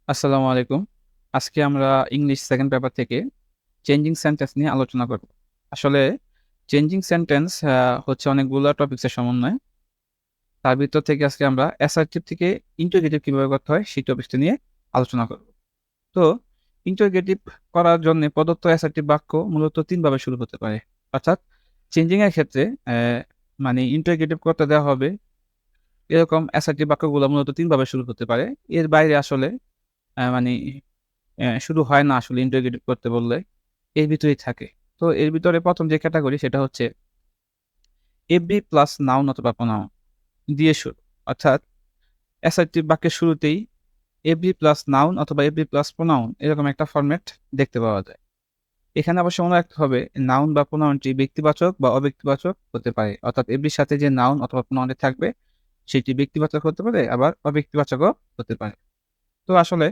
আসসালামু আলাইকুম। আজকে আমরা ইংলিশ সেকেন্ড পেপার থেকে চেঞ্জিং সেন্টেন্স নিয়ে আলোচনা করব। আসলে চেঞ্জিং সেন্টেন্স হচ্ছে অনেকগুলো টপিকসের সমন্বয়। তার ভিতর থেকে আজকে আমরা অ্যাসার্টিভ থেকে ইন্টারোগেটিভ কিভাবে করতে হয় সেই টপিকটা নিয়ে আলোচনা করব। তো ইন্টারোগেটিভ করার জন্য প্রদত্ত অ্যাসার্টিভ বাক্য মূলত ৩ ভাবে শুরু হতে পারে। অর্থাৎ চেঞ্জিং এর ক্ষেত্রে মানে ইন্টারোগেটিভ করতে দেওয়া হবে এরকম অ্যাসার্টিভ বাক্যগুলো মূলত ৩ ভাবে শুরু হতে পারে। এর বাইরে আসলে মানে শুরু হয় না আসলে ইন্টারোগেটিভ করতে বললে, এর ভিতরেই থাকে। তো এর ভিতরে ১ম যে ক্যাটেগরি সেটা হচ্ছে এভরি প্লাস নাউন অথবা প্রোনাউন দিয়ে শুরু। অর্থাৎ অ্যাসার্টিভ বাক্যের শুরুতেই এভরি প্লাস নাউন অথবা এভরি প্লাস প্রোনাউন এরকম একটা ফরম্যাট দেখতে পাওয়া যায়। এখানে অবশ্য মনে রাখতে হবে নাউন বা প্রোনাউনটি ব্যক্তিবাচক বা অব্যক্তিবাচক হতে পারে। অর্থাৎ এভরির সাথে যে নাউন অথবা প্রোনাউনটি থাকবে সেটি ব্যক্তিবাচক হতে পারে আবার অব্যক্তিবাচকও হতে পারে। তো আসলে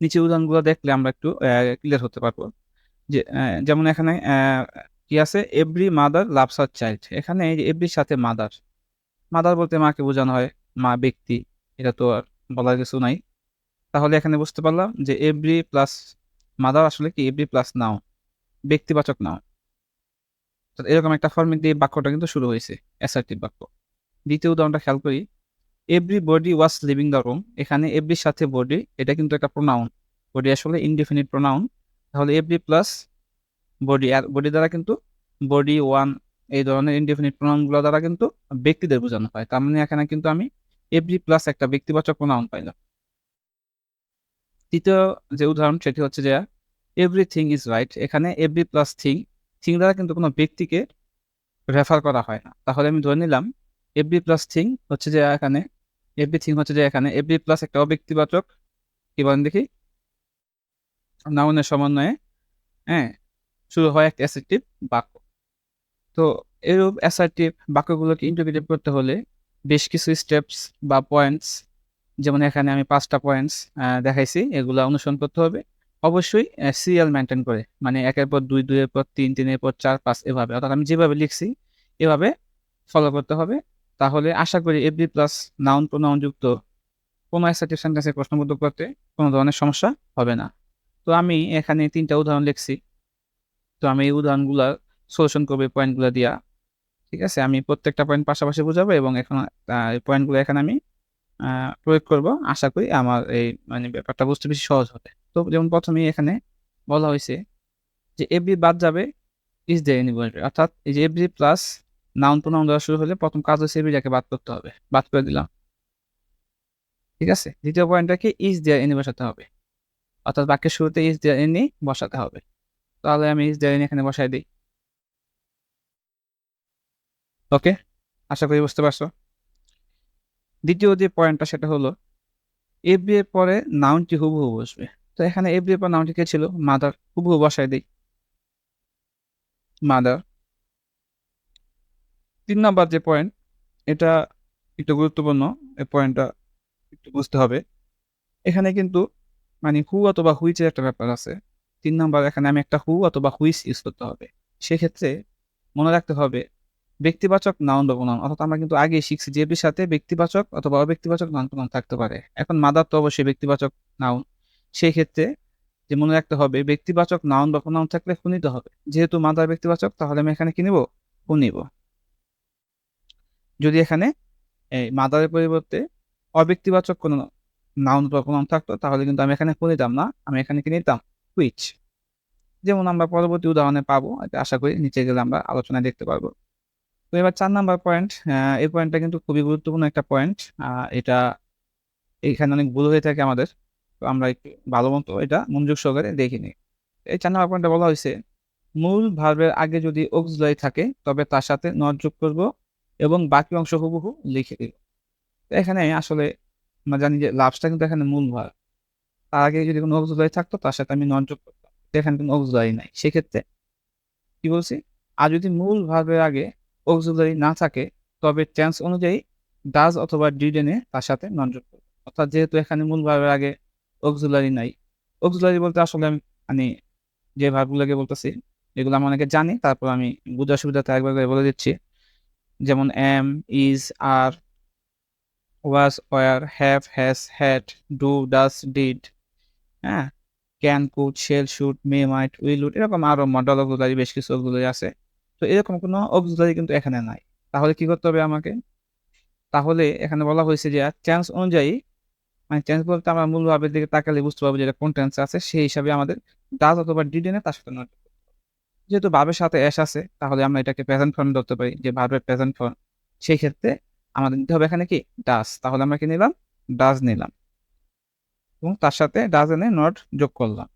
নিচের উদাহরণগুলো দেখলে আমরা একটু ক্লিয়ার হতে পারবো। যে যেমন এখানে কি আছে every mother loves her child. এখানে এই যে এভরির সাথে মাদার, মাদার বলতে মাকে বোঝানো হয়, মা ব্যক্তি, এটা তো আর বলার কিছু নাই। তাহলে এখানে বুঝতে পারলাম যে এভরি প্লাস মাদার আসলে কি এভরি প্লাস নাউন, ব্যক্তিবাচক নাউন। তো এরকম একটা ফর্মেট দিয়ে বাক্যটা কিন্তু শুরু হয়েছে, অ্যাসার্টিভ বাক্য। দ্বিতীয় উদাহরণটা খেয়াল করি, every body was living the room. এখানে এভরির সাথে বডি, এটা কিন্তু একটা প্রোনাউন, বডি আসলে ইনডিফিনিট প্রোনাউন। তাহলে এভরি প্লাস বডি, আর বডি দ্বারা কিন্তু বডি ওয়ান এই ধরনের ইনডিফিনিট প্রোনাউন গুলো দ্বারা কিন্তু ব্যক্তিদের বোঝানো হয়। তার মানে এখানে কিন্তু আমি এভরি প্লাস একটা ব্যক্তিবাচক প্রোনাউন পাইলাম। তৃতীয় যে উদাহরণ সেটি হচ্ছে যে এভরিথিং ইজ রাইট। এখানে এভরি প্লাস থিং, থিং দ্বারা কিন্তু কোনো ব্যক্তিকে রেফার করা হয় না। তাহলে আমি ধরে নিলাম এভরি প্লাস থিং হচ্ছে যে এখানে এভরিথিং হচ্ছে যে এখানে এভরি প্লাস একটা অব্যক্তিবাচক, কি বলেন দেখি, নাউনের সমন্বয়ে হ্যাঁ শুরু হয় একটা অ্যাসেরটিভ বাক্য। তো এরূপ অ্যাসার্টিভ বাক্যগুলোকে ইন্টিগ্রেটিভ করতে হলে বেশ কিছু স্টেপস বা পয়েন্টস, যেমন এখানে আমি 5টা পয়েন্টস দেখাইছি, এগুলো অনুসরণ করতে হবে। অবশ্যই সিরিয়াল মেনটেন করে, মানে 1-এর পর 2, 2-এর পর 3, 3-এর পর 4, 5 এভাবে। অর্থাৎ আমি যেভাবে লিখছি এভাবে ফলো করতে হবে। তাহলে আশা করি এভরি প্লাস নাউন প্রোনাউন যুক্ত কোনো অ্যাসার্টিভ সেন্টেন্সে প্রশ্নবোধক করতে কোনো ধরনের সমস্যা হবে না। তো আমি এখানে 3টা উদাহরণ লিখছি। তো আমি এই উদাহরণগুলা সলিউশন করবো এই পয়েন্টগুলো দিয়া। ঠিক আছে, আমি প্রত্যেকটা পয়েন্ট পাশাপাশি বুঝাবো এবং এখন এই পয়েন্টগুলো এখানে আমি প্রয়োগ করব। আশা করি আমার এই মানে ব্যাপারটা বুঝতে বেশি সহজ হবে। তো যেমন প্রথমেই এখানে বলা হয়েছে যে এভরি বাদ যাবে ইজ দেয়ার এনিবডি। অর্থাৎ এই যে এভরি প্লাস নাউন প্রোনাউন দ্বারা শুরু হলে প্রথম কাজ হচ্ছে এভরিটাকে বাদ করতে হবে, বাদ করে দিলাম। ঠিক আছে, দ্বিতীয় পয়েন্টটা কি ইজ দেয়ার এনি বসাতে হবে। অর্থাৎ বাক্যের শুরুতে ইজ দেয়ার এনি বসাতে হবে। তাহলে আমি ইজ দেয়ার এনি এখানে বসাই দিই। ওকে, আশা করি বুঝতে পারছো। দ্বিতীয় যে পয়েন্টটা সেটা হলো এভরি এর পরে নাউনটি হুবহু বসবে। তো এখানে এভরি এর পর নাউনটি কে ছিল? মাদার। হুবহু বসাই দিই, মাদার। 3 নাম্বার যে পয়েন্ট, এটা একটু গুরুত্বপূর্ণ, এই পয়েন্টটা একটু বুঝতে হবে। এখানে কিন্তু মানে হু অথবা হুইচের একটা ব্যাপার আছে। 3 নাম্বার এখানে আমি একটা হু অথবা হুইচ ইউজ করতে হবে। সেক্ষেত্রে মনে রাখতে হবে ব্যক্তিবাচক নাউন বা প্রোনাউন। অর্থাৎ আমরা কিন্তু আগেই শিখছি যে এর সাথে ব্যক্তিবাচক অথবা অব্যক্তিবাচক নাউন প্রোনাউন থাকতে পারে। এখন মাদার তো অবশ্যই ব্যক্তিবাচক নাউন। সেই ক্ষেত্রে যে মনে রাখতে হবে ব্যক্তিবাচক নাউন বা প্রোনাউন থাকলে হু নিতে হবে। যেহেতু মাদার ব্যক্তিবাচক তাহলে আমি এখানে কি নিব? হু নিব। যদি এখানে এই মাদারের পরিবর্তে অব্যক্তিবাচক কোনো নাউন বা প্রোনাউন থাকতো তাহলে কিন্তু আমি এখানে হু নিতাম না, আমি এখানে কি নিতাম? হুইচ। যেমন আমরা পরবর্তী উদাহরণে পাবো, এটা আশা করি নিচে গেলে আমরা আলোচনায় দেখতে পারবো। তো এবার 4 নাম্বার পয়েন্ট, এই পয়েন্টটা কিন্তু খুবই গুরুত্বপূর্ণ একটা পয়েন্ট। এটা এখানে অনেক ভুল হয়ে থাকে আমাদের। তো আমরা একটু ভালো মতো এটা মনোযোগ সহকারে দেখে নিই। এই 4 নাম্বার পয়েন্টটা বলা হয়েছে মূল ভার্বের আগে যদি অক্সিলারি থাকে তবে তার সাথে নট যোগ করব এবং বাকি অংশ হুবহু লিখে দিব। তো এখানে আসলে আমরা জানি যে লাভসটা কিন্তু এখানে মূল ভার্ব, তার আগে যদি কোনো অক্সিলারি থাকতো তার সাথে আমি নট যোগ করতাম। তো এখানে কোনো অক্সিলারি নাই, সেক্ষেত্রে কি বলছি, আর যদি মূল ভার্বের আগে অক্সিলারি না থাকে তবে টেন্স অনুযায়ী ডাজ অথবা ডিড এনে তার সাথে নট যোগ করব। অর্থাৎ যেহেতু এখানে মূল ভার্বের আগে অক্সিলারি নাই, অক্সিলারি বলতে আসলে আমি মানে যে ভার্বগুলোকে বলতেছি এগুলো আমি অনেকে জানি, তারপর আমি বুঝার সুবিধাতে একবার করে বলে দিচ্ছি। যেমন am, is, are, was, were, have, has, had, do, does, did, হ্যাঁ, can, could, shall, should, may, might, will, would, এরকম আরো মডেল অক্সিলারি বেশ কিছু অক্সিলারি আছে। তো এরকম কোনো অক্সিলারি কিন্তু এখানে নাই। তাহলে কি করতে হবে আমাকে? তাহলে এখানে বলা হয়েছে যে টেন্স অনুযায়ী, মানে টেন্স বলতে আমরা মূল ভাবের দিকে তাকালে বুঝতে পারবো যে এটা কোন টেন্স আছে, সেই হিসাবে আমাদের ডাজ অথবা ডিড এনে তার সাথে নট। যেহেতু ভার্বের সাথে এস আছে, তাহলে আমরা এটাকে প্রেজেন্ট ফর্ম ধরতে পারি, যে ভার্বের প্রেজেন্ট ফর্ম। সেই ক্ষেত্রে আমাদের নিতে হবে এখানে কি ডাজ। তাহলে আমরা কি নিলাম? ডাজ নিলাম এবং তার সাথে ডাজ এনে নট যোগ করলাম।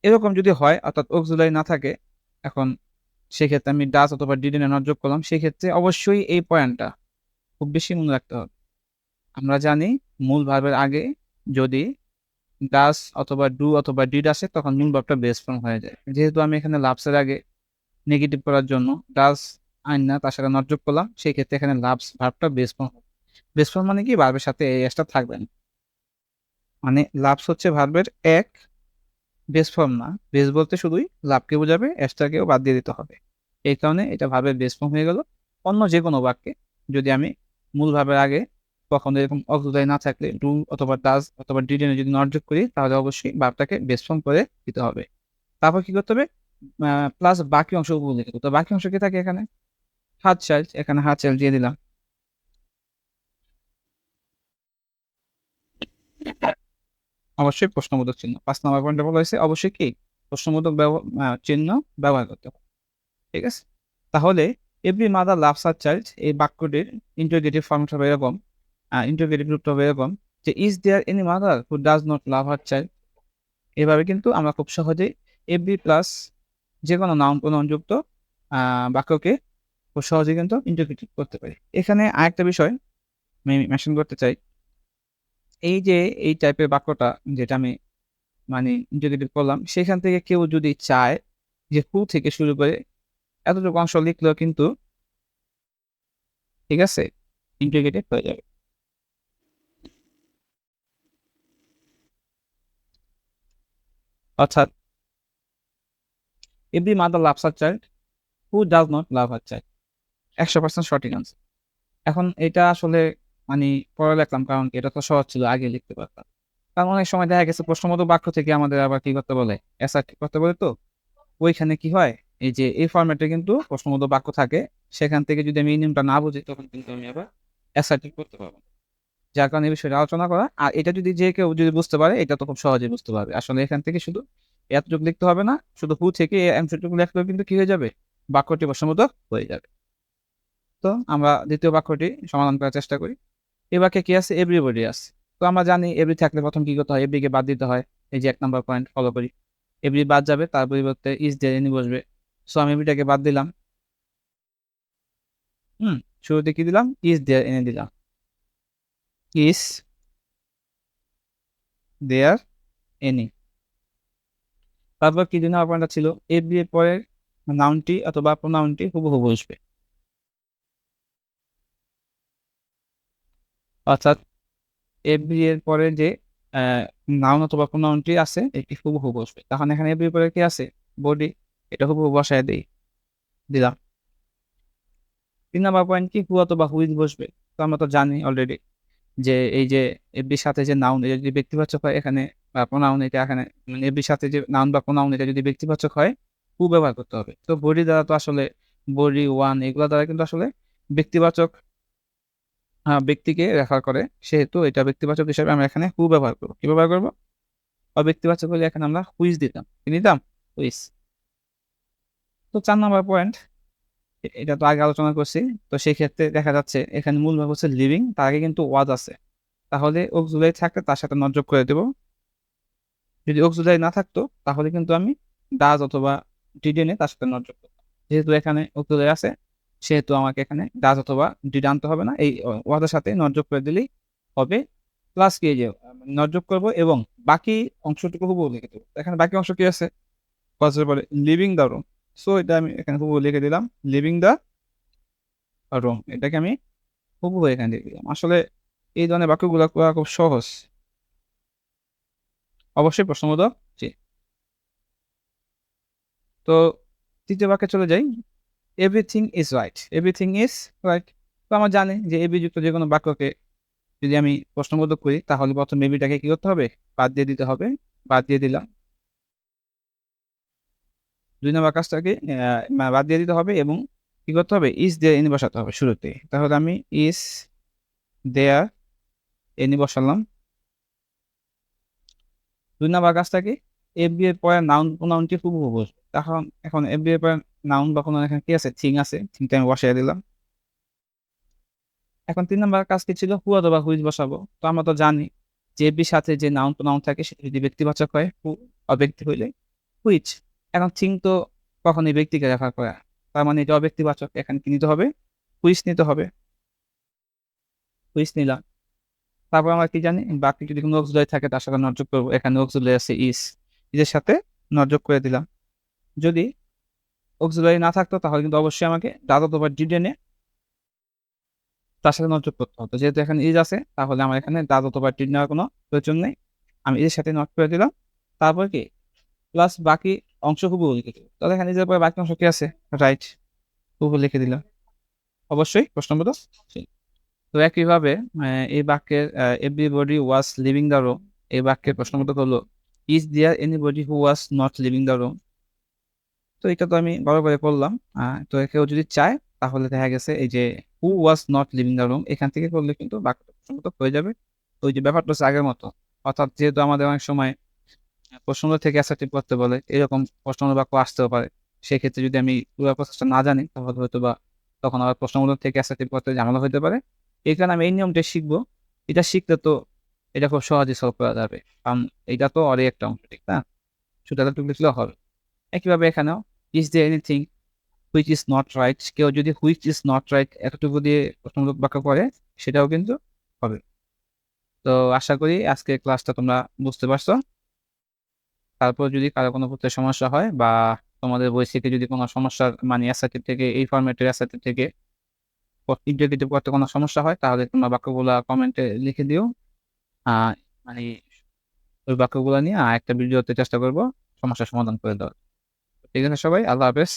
এরকম যদি হয়, অর্থাৎ অক্সিলারি না থাকে, এখন সেক্ষেত্রে আমি ডাজ অথবা ডিড এনে নট যোগ করলাম, সেই ক্ষেত্রে অবশ্যই এই পয়েন্টটা খুব বেশি মনে রাখতে হবে। আমরা জানি মূল ভার্বের আগে যদি ডাজ অথবা ডু অথবা ডিড আসে, তখন মূল ভার্বটা বেস ফর্ম হয়ে যায়। যেহেতু আমি এখানে লাভসের আগে নেগেটিভ করার জন্য ডাজ আইন না তার সাথে নট যোগ করলাম, সেই ক্ষেত্রে এখানে লাভস ভার্বটা বেস ফর্ম। বেস ফর্ম মানে কি? ভার্বের সাথে এই এসটা থাকবে না। মানে লাভস হচ্ছে ভার্বের এক, বেস ফর্ম না। বেস বলতে শুধুই লাভকে বোঝাবে, এসটাকেও বাদ দিয়ে দিতে হবে। এই কারণে এটা ভার্বের বেস ফর্ম হয়ে গেল। অন্য যে কোনো বাক্যে যদি আমি মূল ভার্বের আগে কখনো এরকম অক্সিলারি না থাকলে ডু অথবা ডাজ অথবা ডিড এনে যদি নট যোগ করি, তাহলে অবশ্যই ভার্বটাকে বেস ফর্ম করে দিতে হবে। তারপর কি করতে হবে? প্লাস বাকি অংশগুলো লিখে দেবো। তো বাকি অংশ কি থাকে এখানে? হাত চাইল্ড, এখানে হাত চাইল্ড দিয়ে দিলাম। অবশ্যই প্রশ্নবোধক চিহ্ন। 5 নম্বর পয়েন্টে বলা হয়েছে অবশ্যই কি প্রশ্নবোধক চিহ্ন ব্যবহার করতে হবে। ঠিক আছে? তাহলে every mother loves her child, এই বাক্যটির ইন্টারোগেটিভ ফর্মটা হবে এরকম, ইন্টারোগেটিভ রূপটা হবে এরকম যে is there any mother who does not love her child. এভাবে কিন্তু আমরা খুব সহজেই এভরি প্লাস যে কোনো নাউন প্রনাউনযুক্ত বাক্যকে খুব সহজেই কিন্তু ইন্টারোগেটিভ করতে পারি। এখানে আরেকটা বিষয় আমি মেনশন করতে চাই। এই যে এই টাইপের বাক্যটা যেটা আমি মানে ইন্টিগ্রেটেড করলাম, সেখান থেকে কেউ যদি চায় যে হু থেকে শুরু করে এতটুকু অংশ লিখলেও কিন্তু ঠিক আছে ইন্টিগ্রেটেড হয়ে যাবে। অর্থাৎ every mother loves her child who does not love her child, 100% সঠিক আনসার। এখন এটা আসলে মানে পরে লিখলাম কারণ কি এটা তো সহজ ছিল, আগে লিখতে পারতাম। কারণ অনেক সময় দেখা গেছে প্রশ্নবোধক বাক্য থেকে আমাদের আবার কি করতে বলে, অ্যাসার্টিভ করতে বলে। তো ওইখানে কি হয়, এই যে এই ফরম্যাটে কিন্তু প্রশ্নবোধক বাক্য থাকে, সেখান থেকে যদি আমি এই নিয়মটা না বুঝি, তখন কিন্তু আমি আবার অ্যাসার্টিভ করতে পারবো না। যার কারণে এই বিষয়টা আলোচনা করা। আর এটা যদি যে কেউ যদি বুঝতে পারে, এটা তো খুব সহজেই বুঝতে পারবে। আসলে এখান থেকে শুধু এতটুকু লিখতে হবে না, শুধু হু থেকে এই অ্যান্সারটুকু লিখলেও কিন্তু কি হয়ে যাবে, বাক্যটি প্রশ্নবোধক হয়ে যাবে। তো আমরা দ্বিতীয় বাক্যটি সমাধান করার চেষ্টা করি। এই বাক্যে কি আছে? এভরিবডি আছে। তো আমরা জানি এভরি থাকলে প্রথম কি করতে হয়, এভরিকে বাদ দিতে হয়। এই যে 1 নম্বর পয়েন্ট ফলো করি, এভরি বাদ যাবে, তার পরিবর্তে ইজ দেয়ার এনি বসবে। সো আমি এভরিটাকে বাদ দিলাম। শুরুতে কি দিলাম? ইজ দেয়ার এনে দিলাম। Is there any. তারপর কি 2 নম্বর পয়েন্টটা ছিল, এভরি এর পরের নাউনটি অথবা প্রোনাউনটি হুবহু বসবে। অর্থাৎ এভরি এর পরে যে নাউন অথবা প্রোনাউনটি আছে এটি হুবহু বসবে। তখন এখানে এভরি এর পরে কি আছে? বডি, এটা হুবহু বসায় দিলাম। 3 নম্বর পয়েন্ট কি? হু অথবা হুইজ বসবে। তো আমরা তো জানি অলরেডি যে এই যে এফবির সাথে যে নাউন, এটা যদি ব্যক্তিবাচক হয় এখানে, বা প্রোনাউন এটা এখানে, মানে এফবির সাথে যে নাউন বা প্রোনাউন এটা যদি ব্যক্তিবাচক হয়, হু ব্যবহার করতে হবে। তো বডি দ্বারা তো আসলে বডি, ওয়ান, এগুলো দ্বারা কিন্তু আসলে ব্যক্তিবাচক ব্যক্তিকে রেফার করে, সেহেতু এটা ব্যক্তিবাচক হিসেবে আমরা এখানে হু ব্যবহার করবো। কি ব্যবহার করবো? অব্যক্তিবাচক হলে এখানে আমরা হুইজ দিতাম। কি দিতাম? হুইজ। তো 4 নম্বর পয়েন্ট, এটা তো আগে আলোচনা করছি। তো সেই ক্ষেত্রে দেখা যাচ্ছে এখানে মূল ভাব হচ্ছে লিভিং, তার আগে কিন্তু ওয়াজ আছে। তাহলে অক্সিলারি থাকলে তার সাথে নট যোগ করে দেবো। যদি অক্সিলারি না থাকতো, তাহলে কিন্তু আমি ডাজ অথবা ডিড এনে তার সাথে নট যোগ করতাম। যেহেতু এখানে অক্সিলারি আছে, সেহেতু আমাকে এখানে ডাজ অথবা ডিড আনতে হবে না, এই ওয়াজের সাথে নট যোগ করে দিলেই হবে। প্লাস কি, এই যে নট যোগ করবো এবং বাকি অংশটুকু হুবহু লিখে দেবো। এখানে বাকি অংশ কি আছে? ওয়াজের পরে লিভিং দ্য রুম। সো এটা আমি এখানে হুবহু লিখে দিলাম, লিভিং দ্য রুম। এটাকে আমি হুবহু এখানে লিখে দিলাম। আসলে এই ধরনের বাক্যগুলো করা খুব সহজ। অবশ্যই প্রশ্নবোধক জি। তো তৃতীয় বাক্যে চলে যাই। Everything is right. Everything is right. তো আমরা জানি যে এবি যুক্ত যে কোনো বাক্যকে যদি আমি প্রশ্নবোধক করি তাহলে প্রথম এবিটাকে কি করতে হবে, বাদ দিয়ে দিতে হবে। বাদ দিয়ে দিলাম। 2 নম্বর কাজটাকে বাদ দিয়ে দিতে হবে এবং কি করতে হবে, ইজ দেয়ার এনে বসাতে হবে শুরুতে। তাহলে আমি ইজ দেয়ার এনে বসালাম। 2 নাম্বার কাজটা কি, এফবি এর পরে নাউন প্রোনাউনটি হুবহু বসবে। এখন এফবি এর পরে নাউন বা প্রোনাউন এখানে কি আছে, থিং আছে, থিংটা আমি বসাই দিলাম। এখন 3 নাম্বার কাজ কি ছিল, হু অথবা হুইচ বসাবো। তো আমরা তো জানি যে এফবির সাথে যে নাউন প্রোনাউন থাকে সেটা যদি ব্যক্তিবাচক হয় হু, অব্যক্তি হইলে হুইচ। এখন থিং তো কখনোই ব্যক্তিকে রেফার করে না। তার মানে এটা অব্যক্তিবাচক, এখানে কি নিতে হবে, হুইচ নিতে হবে। হুইচ নিলাম। তারপর আমরা কি জানি, বাকি যদি কোনো অক্সিলারি থাকে তার সাথে নট যোগ করবো। এখানে অক্সিলারি আছে ইজ, ইজের সাথে নট যোগ করে দিলাম। যদি অক্সিলারি না থাকতো তাহলে কিন্তু অবশ্যই আমাকে ডাজ অথবা ডিড এনে তার সাথে নট যোগ করতে হতো। যেহেতু এখানে ইজ আছে তাহলে আমার এখানে ডাজ অথবা ডিড নেওয়ার কোনো প্রয়োজন নেই। আমি ইজের সাথে নট করে দিলাম। তারপর কি, প্লাস বাকি অংশ হুবহু লিখে দিলাম। তাহলে এখানে ইজের পরে বাকি অংশ কি আছে, রাইট, হুবহু লিখে দিলাম। অবশ্যই প্রশ্নবোধক। তো একইভাবে এই বাক্যের everybody was living the room, এই বাক্যের প্রশ্নবোধক হলো is there anybody who was not living the room. তো এটা তো আমি বড় করে করলাম। তো কেউ যদি চায় তাহলে দেখা গেছে এই যে who was not living the room এখান থেকে করলে কিন্তু বাক্যটা প্রশ্নবোধক হয়ে যাবে। তো ওই যে ব্যাপারটা হচ্ছে আগের মতো, অর্থাৎ যেহেতু আমাদের অনেক সময় প্রশ্নবোধক থেকে অ্যাসার্টিভ করতে বলে, এরকম প্রশ্নবোধক বাক্য আসতেও পারে। সেক্ষেত্রে যদি আমি পুরো প্রসেসটা না জানি তাহলে হয়তো বা তখন আবার প্রশ্নবোধক থেকে অ্যাসার্টিভ করতে ঝামেলা হতে পারে। এই কারণে আমি এই নিয়মটা শিখবো। এটা শিখলে তো এটা খুব সহজে সলভ করা যাবে, কারণ এটা তো অরে একটা অংশ, ঠিক না? শুধু এতটুকু লিখলেও হবে। একইভাবে এখানেও is there anything which is not right, কেউ যদি হুইচ ইজ নট রাইট এতটুকু দিয়ে প্রশ্নবোধক বাক্য করে সেটাও কিন্তু হবে। তো আশা করি আজকে ক্লাসটা তোমরা বুঝতে পারছো। তারপর যদি কারো কোনো ক্ষেত্রে সমস্যা হয় বা তোমাদের বই থেকে যদি কোনো সমস্যার মানে অ্যাসার্টিভ থেকে এই ফরম্যাটের অ্যাসার্টিভ থেকে ইন্টারোগেটিভ করতে কোনো সমস্যা হয় তাহলে তোমরা বাক্যগুলা কমেন্টে লিখে দিও। আহ মানে ওই বাক্যগুলো নিয়ে একটা ভিডিওতে চেষ্টা করব সমস্যার সমাধান করে দেওয়ার। ঠিক আছে সবাই, আল্লাহ হাফেজ।